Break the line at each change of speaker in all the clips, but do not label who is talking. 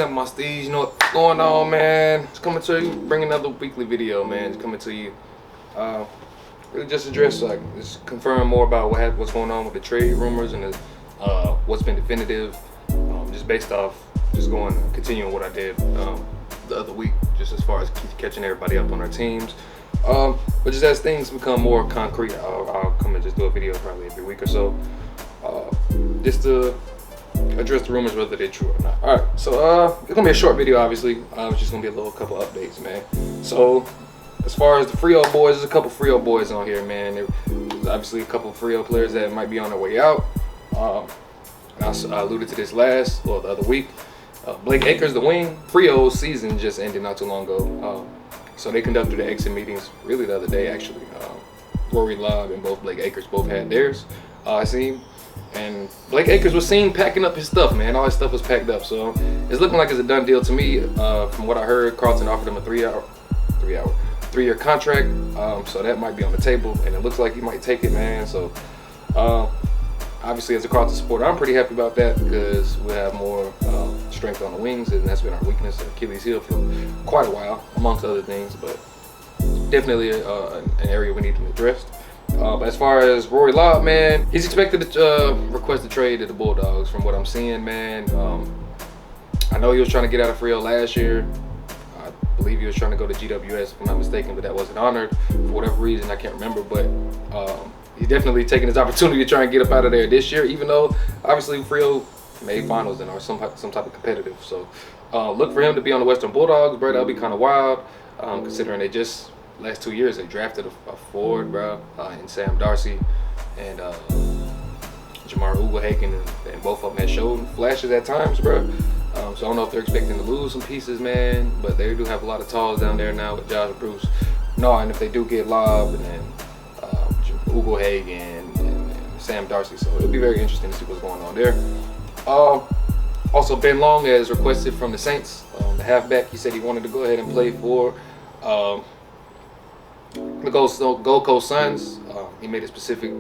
Temp, my Steez. You know what's going on, man? It's coming to you. Bring another weekly video, man. It's coming to you. Really just address, like, just confirm more about what's going on with the trade rumors and what's been definitive. Just based off, continuing what I did the other week, just as far as catching everybody up on our teams. But just as things become more concrete, I'll come and just do a video probably every week or so, just to address the rumors, whether they're true or not. All right, so it's gonna be a short video, obviously. It's just gonna be a couple updates, man. So as far as the Frio boys, there's a couple Frio boys on here, man. There's obviously a couple Frio players that might be on their way out. I alluded to this the other week. Blake Acres, the wing, Frio's season just ended not too long ago. So they conducted the exit meetings really the other day, actually. Rory Lobb and Blake Acres both had theirs, I seen. And Blake Acres was seen packing up his stuff, man. All his stuff was packed up. So it's looking like it's a done deal to me. From what I heard, Carlton offered him a three-year contract. So that might be on the table, and it looks like he might take it, man. So obviously, as a Carlton supporter, I'm pretty happy about that because we have more strength on the wings, and that's been our weakness, Achilles heel, for quite a while, amongst other things. But definitely an area we need to address. But as far as Rory Lobb, man, he's expected to request a trade to the Bulldogs from what I'm seeing, man. I know he was trying to get out of Frio last year. I believe he was trying to go to GWS, if I'm not mistaken, but that wasn't honored for whatever reason. I can't remember, but he's definitely taking his opportunity to try and get up out of there this year, even though obviously Frio made finals and are some type of competitive. So look for him to be on the Western Bulldogs, bro. That'll be kind of wild, considering they just last 2 years they drafted a forward, bro, in Sam Darcy and Jamar Ugle-Hagen, and both of them had shown flashes at times, bro. So I don't know if they're expecting to lose some pieces, man, but they do have a lot of talls down there now with Josh Bruce. No, and if they do get Lobb and then Ugle-Hagen and Sam Darcy, so it'll be very interesting to see what's going on there. Also, Ben Long has requested from the Saints, the halfback. He said he wanted to go ahead and play for the Gold Coast Suns. He made a specific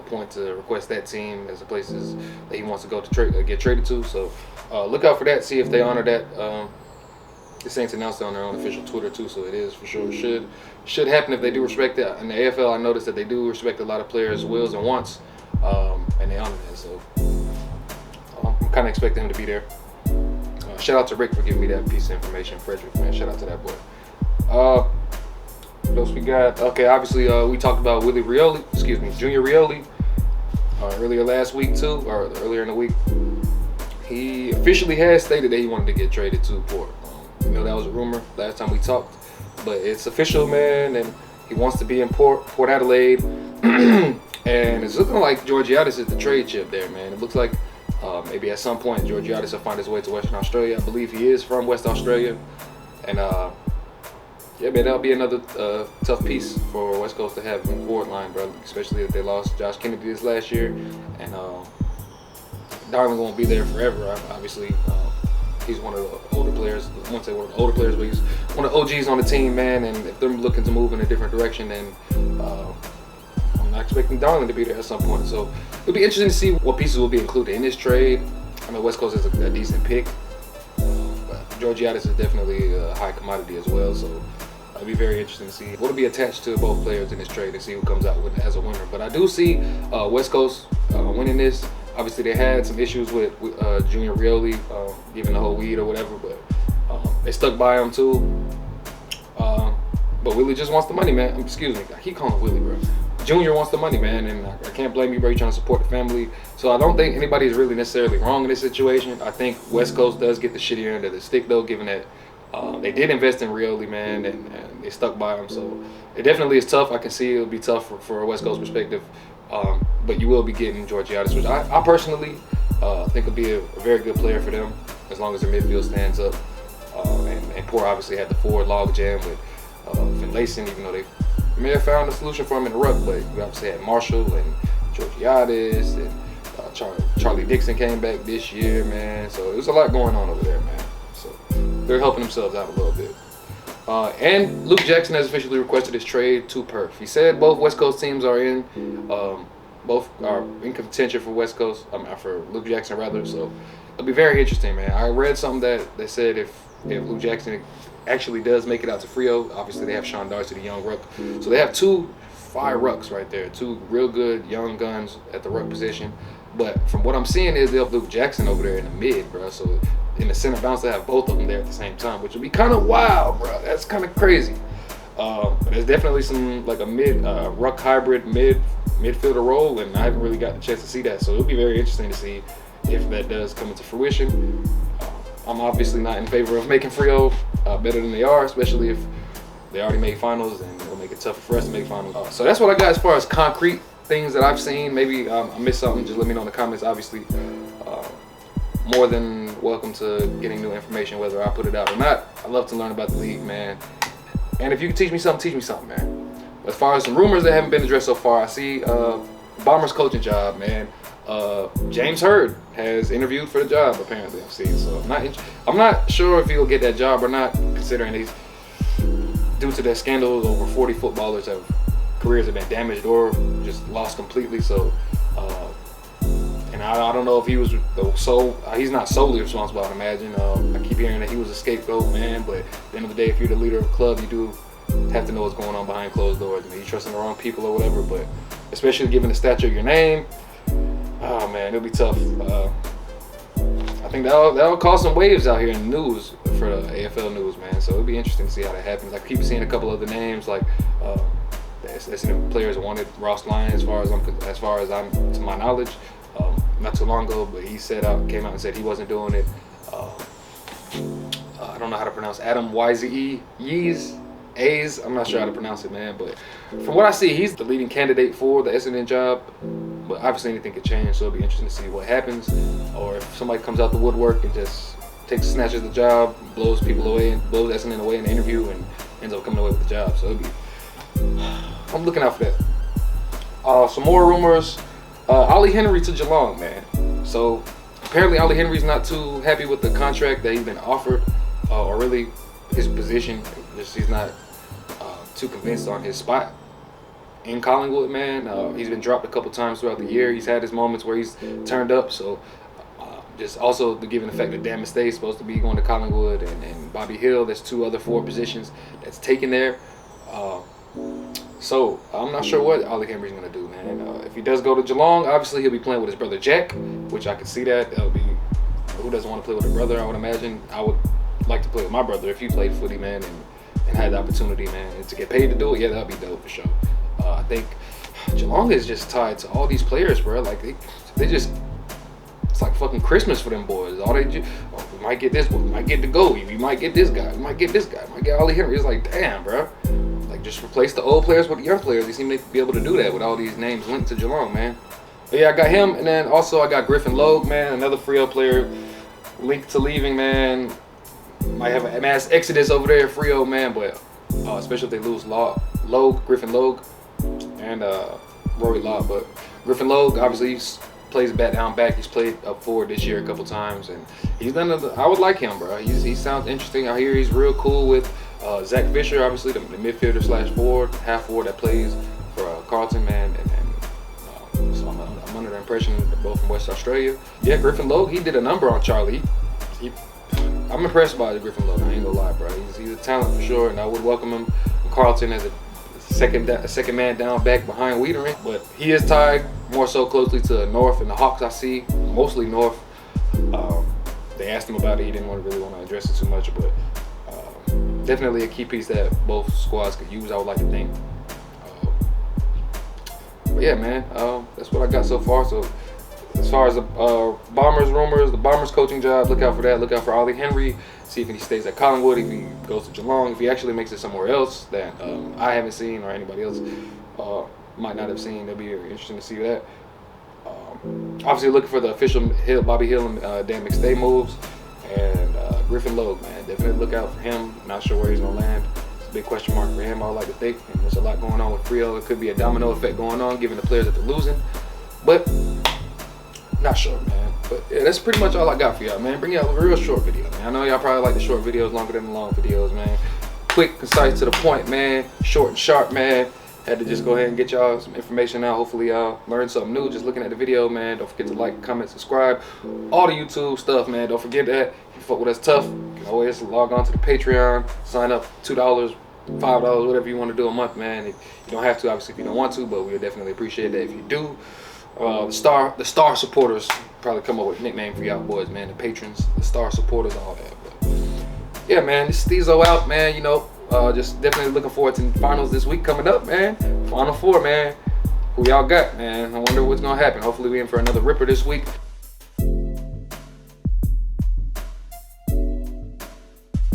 point to request that team as the places that he wants to go to get traded to. So look out for that. See if they honor that. The Saints announced it on their own official Twitter too, so it is for sure should happen if they do respect it. In the AFL, I noticed that they do respect a lot of players' wills and wants, and they honor that. So I'm kind of expecting him to be there. Shout out to Rick for giving me that piece of information. Frederick, man, shout out to that boy. What else we got? Okay, obviously we talked about Junior Rioli, earlier last week too, or earlier in the week. He officially has stated that he wanted to get traded to Port. You know, that was a rumor last time we talked, but it's official, man, and he wants to be in Port Adelaide. And it's looking like Georgiades is the trade chip there, man. It looks like maybe at some point Georgiades will find his way to Western Australia. I believe he is from West Australia, and yeah, man, that'll be another tough piece for West Coast to have in the forward line, bro. Especially if they lost Josh Kennedy this last year, and Darling won't be there forever. Obviously, he's one of the older players. I won't say one of the older players, but he's one of the OGs on the team, man. And if they're looking to move in a different direction, then I'm not expecting Darling to be there at some point. So it'll be interesting to see what pieces will be included in this trade. I know West Coast is a decent pick, but Georgiades is definitely a high commodity as well. So it'll be very interesting to see what'll be attached to both players in this trade and see who comes out with it as a winner. But I do see West Coast winning this. Obviously, they had some issues with Junior Rioli giving the whole weed or whatever, but they stuck by him too. But Willie just wants the money, man. Excuse me, I keep calling him Willie, bro. Junior wants the money, man, and I can't blame you, bro. You're trying to support the family. So I don't think anybody is really necessarily wrong in this situation. I think West Coast does get the shittier end of the stick, though, given that they did invest in Rioli, man, and they stuck by him. So it definitely is tough. I can see it'll be tough for a West Coast perspective. But you will be getting Georgiades, which I personally think will be a very good player for them as long as their midfield stands up. And Port obviously had the forward log jam with Finlayson, even though they may have found a solution for him in the ruck. But you obviously had Marshall and Georgiades, and Charlie Dixon came back this year, man. So there's a lot going on over there, man. So they're helping themselves out a little bit. And Luke Jackson has officially requested his trade to Perth. He said both West Coast teams are both are in contention for West Coast. For Luke Jackson rather. So it'll be very interesting, man. I read something that said if Lou Jackson actually does make it out to Frio, obviously they have Sean Darcy, the young ruck. So they have 2 fire rucks right there, 2 real good young guns at the ruck position. But from what I'm seeing is they'll have Luke Jackson over there in the mid, bro. So in the center bounce, they have both of them there at the same time, which would be kind of wild, bro. That's kind of crazy. But there's definitely some like a mid ruck hybrid midfielder role, and I haven't really got the chance to see that. So it'll be very interesting to see if that does come into fruition. I'm obviously not in favor of making Frio better than they are, especially if they already made finals, and it'll make it tougher for us to make finals. So that's what I got as far as concrete things that I've seen. Maybe I missed something, just let me know in the comments. Obviously, more than welcome to getting new information, whether I put it out or not. I love to learn about the league, man. And if you can teach me something, man. As far as some rumors that haven't been addressed so far, I see Bombers coaching job, man. James Hurd has interviewed for the job, apparently, I've seen. So I'm not sure if he'll get that job or not, considering he's, due to that scandal, over 40 footballers careers have been damaged or just lost completely. So and I don't know if he was he's not solely responsible, I'd imagine. I keep hearing that he was a scapegoat, man, but at the end of the day, if you're the leader of a club, you do have to know what's going on behind closed doors. I mean, you're trusting the wrong people or whatever, but especially given the stature of your name, oh man, it'll be tough. I think that'll cause some waves out here in the news for the AFL news, man. So it'll be interesting to see how that happens. I keep seeing a couple other names, like the SNM players wanted Ross Lyon, as far as I'm to my knowledge, not too long ago. But he came out and said he wasn't doing it. I don't know how to pronounce Adam A's. I'm not sure how to pronounce it, man. But from what I see, he's the leading candidate for the Essendon job. But obviously anything could change, so it'll be interesting to see what happens. Or if somebody comes out the woodwork and just snatches the job, blows people away, and blows Essendon away in the interview, and ends up coming away with the job. So I'm looking out for that. Some more rumors. Ollie Henry to Geelong, man. So apparently Ollie Henry's not too happy with the contract that he's been offered, or really his position. He's not too convinced on his spot in Collingwood, man. He's been dropped a couple times throughout the year. He's had his moments where he's turned up. So just also given the fact that Dan Mistay is supposed to be going to Collingwood, and Bobby Hill, there's 2 other forward positions that's taken there. So I'm not sure what Ollie Henry's gonna do, man. If he does go to Geelong, obviously he'll be playing with his brother Jack, which I could see that. That'll be, who doesn't want to play with a brother? I would imagine. I would like to play with my brother if he played footy, man, and had the opportunity, man, and to get paid to do it. Yeah, that'd be dope for sure. I think Geelong is just tied to all these players, bro. Like they just, it's like fucking Christmas for them boys. All they do, we might get this one, we might get the goalie, we might get this guy, we might get this guy, we might get Ollie Henry. It's like, damn, bro. Like, just replace the old players with the young players. They seem to be able to do that with all these names linked to Geelong, man. But yeah, I got him, and then also I got Griffin Logue, man, another Freo player linked to leaving, man. Might have a mass exodus over there at Freo, man, but especially if they lose Griffin Logue, and Rory Law. But Griffin Logue, obviously, he plays down back. He's played up forward this year a couple times, and he's done. I would like him, bro. He sounds interesting. I hear he's real cool with Zach Fisher, obviously the midfielder / forward, half forward that plays for Carlton, man, and so I'm under the impression that they're both from West Australia. Yeah, Griffin Logue, he did a number on Charlie. I'm impressed by Griffin Logue. I ain't gonna lie, bro. He's a talent for sure, and I would welcome him in Carlton as a second man down back behind Wiedering. But he is tied more so closely to North and the Hawks. I see mostly North. They asked him about it. He didn't really want to address it too much, but definitely a key piece that both squads could use, I would like to think. But yeah, man, that's what I got so far. So as far as the Bombers rumors, the Bombers coaching job, look out for that. Look out for Ollie Henry. See if he stays at Collingwood, if he goes to Geelong, if he actually makes it somewhere else that I haven't seen or anybody else might not have seen. That'd be very interesting to see that. Obviously looking for the official Bobby Hill and Dan McStay moves. And Griffin Logue, man, definitely look out for him. Not sure where he's gonna land. It's a big question mark for him, I would like to think. And there's a lot going on with Freo. It could be a domino effect going on, given the players that they're losing. But not sure, man. But yeah, that's pretty much all I got for y'all, man. Bring y'all a real short video, man. I know y'all probably like the short videos longer than the long videos, man. Quick, concise, to the point, man. Short and sharp, man. Had to just go ahead and get y'all some information out. Hopefully y'all learned something new just looking at the video, man. Don't forget to like, comment, subscribe. All the YouTube stuff, man. Don't forget that. If you fuck with us tough, you can always log on to the Patreon. Sign up $2, $5, whatever you want to do a month, man. You don't have to, obviously, if you don't want to, but we would definitely appreciate that if you do. The star supporters, probably come up with a nickname for y'all boys, man. The patrons, the star supporters, all that. But yeah, man, this is STEEZ out, man. You know, just definitely looking forward to finals this week coming up, man. Final 4, man. Who y'all got, man? I wonder what's gonna happen. Hopefully we in for another ripper this week.